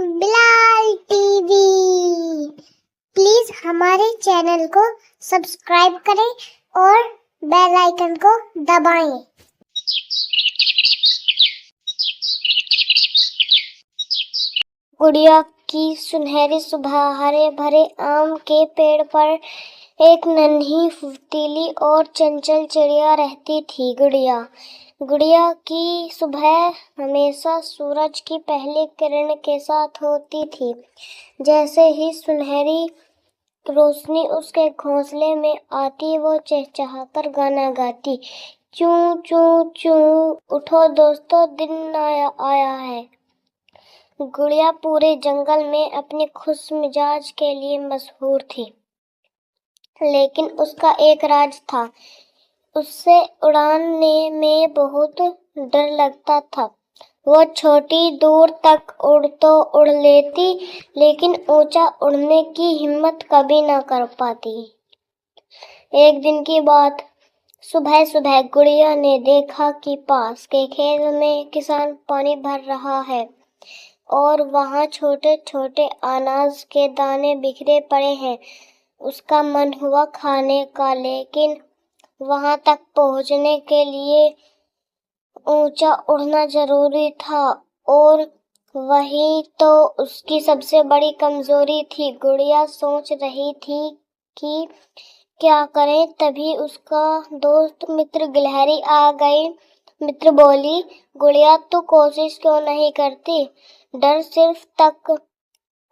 Bilal T V please ہمارے channel کو subscribe کریں اور بیل آئیکن کو دبائیں۔ گڑیا کی سنہری صبح، ہرے بھرے آم کے پیڑ پر ایک ننھی پھرتیلی اور چنچل چڑیا رہتی تھی۔ گڑیا کی صبح ہمیشہ سورج کی پہلی کرن کے ساتھ ہوتی تھی۔ جیسے ہی سنہری روشنی اس کے گھونسلے میں آتی، وہ چہچہا کر گانا گاتی، چوں چوں چوں، اٹھو دوستو دن آیا ہے۔ گڑیا پورے جنگل میں اپنی خوش مزاج کے لیے مشہور تھی، لیکن اس کا ایک راز تھا، اسے اڑنے میں بہت ڈر لگتا تھا۔ وہ چھوٹی دور تک اڑ تو اڑ لیتی، لیکن اونچا اڑنے کی ہمت کبھی نہ کر پاتی۔ ایک دن کی بات، صبح صبح گڑیا نے دیکھا کہ پاس کے کھیت میں کسان پانی بھر رہا ہے اور وہاں چھوٹے چھوٹے اناج کے دانے بکھرے پڑے ہیں۔ اس کا من ہوا کھانے کا، لیکن وہاں تک پہنچنے کے لیے اونچا اڑنا ضروری تھا، اور وہی تو اس کی سب سے بڑی کمزوری تھی۔ گڑیا سوچ رہی تھی کہ کیا کرے، تبھی اس کا دوست متر گلہری آ گئی۔ متر بولی، گڑیا تو کوشش کیوں نہیں کرتی؟ ڈر صرف تک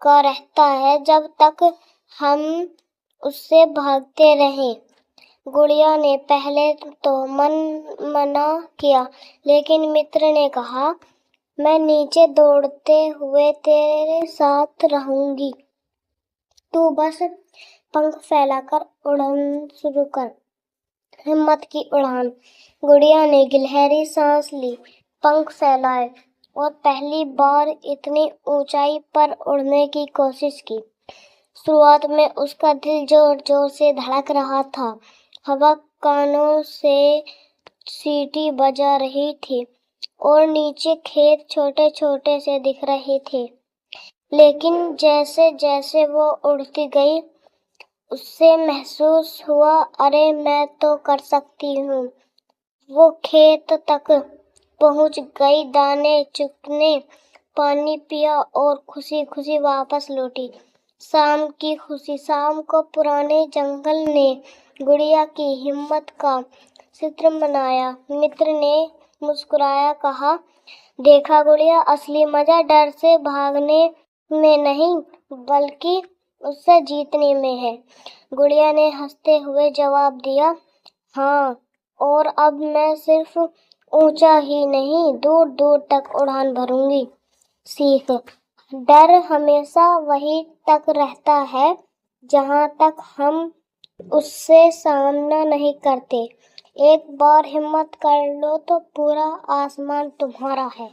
کا رہتا ہے جب تک ہم اس سے بھاگتے رہیں۔ گڑیا نے پہلے تو منع کیا، لیکن متر نے کہا، میں نیچے دوڑتے ہوئے تیرے ساتھ رہوں گی، تو بس پنکھ پھیلا کر اڑنا شروع کر۔ ہمت کی اڑان۔ گڑیا نے گہری سانس لی، پنکھ پھیلائے اور پہلی بار اتنی اونچائی پر اڑنے کی کوشش کی۔ شروعات میں اس کا دل زور زور سے دھڑک رہا تھا، ہوا کانوں سے سیٹی بجا رہی تھی اور نیچے کھیت چھوٹے چھوٹے سے دکھ رہے تھے۔ لیکن جیسے جیسے وہ اڑتی گئی، اسے محسوس ہوا، ارے میں تو کر سکتی ہوں۔ وہ کھیت تک پہنچ گئی، دانے چگنے، پانی پیا اور خوشی خوشی واپس لوٹی۔ شام کی خوشی۔ شام کو پورے جنگل نے گڑیا کی ہمت کا شکر منایا۔ متر نے مسکرایا کہا، دیکھا گڑیا، اصلی مزہ ڈر سے بھاگنے میں نہیں بلکہ اس سے جیتنے میں ہے۔ گڑیا نے ہنستے ہوئے جواب دیا، ہاں، اور اب میں صرف اونچا ہی نہیں، دور دور تک اڑان بھروں گی۔ سیکھ: ڈر ہمیشہ وہیں تک رہتا ہے جہاں تک ہم اس سے سامنا نہیں کرتے۔ ایک بار ہمت کر لو تو پورا آسمان تمہارا ہے۔